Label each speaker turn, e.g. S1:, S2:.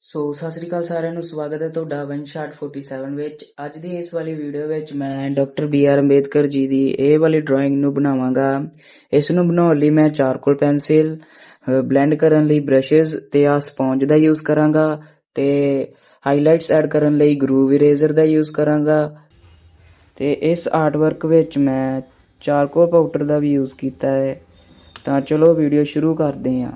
S1: ਸਤਿ ਸ੍ਰੀ ਅਕਾਲ ਸਾਰਿਆਂ ਨੂੰ। ਸਵਾਗਤ ਹੈ ਤੁਹਾਡਾ ਵਨਸ਼ਾਟ 47 ਵਿੱਚ। ਅੱਜ ਦੀ ਇਸ ਵਾਲੀ ਵੀਡੀਓ ਵਿੱਚ ਮੈਂ ਡਾਕਟਰ BR ਅੰਬੇਦਕਰ ਜੀ ਦੀ ਇਹ ਵਾਲੀ ਡਰਾਇੰਗ ਨੂੰ ਬਣਾਵਾਂਗਾ। ਇਸ ਨੂੰ ਬਣਾਉਣ ਲਈ ਮੈਂ ਚਾਰਕੋਲ ਪੈਨਸਿਲ, ਬਲੈਂਡ ਕਰਨ ਲਈ ਬ੍ਰਸ਼ਿਜ਼ ਤੇ ਆ ਸਪੌਂਜ ਦਾ ਯੂਜ਼ ਕਰਾਂਗਾ ਤੇ ਹਾਈਲਾਈਟਸ ਐਡ ਕਰਨ ਲਈ ਗਰੂਵ ਇਰੇਜ਼ਰ ਦਾ ਯੂਜ਼ ਕਰਾਂਗਾ। ਤੇ ਇਸ ਆਰਟ ਵਰਕ ਵਿੱਚ ਮੈਂ ਚਾਰਕੋਲ ਪਾਊਡਰ ਦਾ ਵੀ ਯੂਜ਼ ਕੀਤਾ ਹੈ। ਤਾਂ ਚਲੋ ਵੀਡੀਓ ਸ਼ੁਰੂ ਕਰਦੇ ਹਾਂ।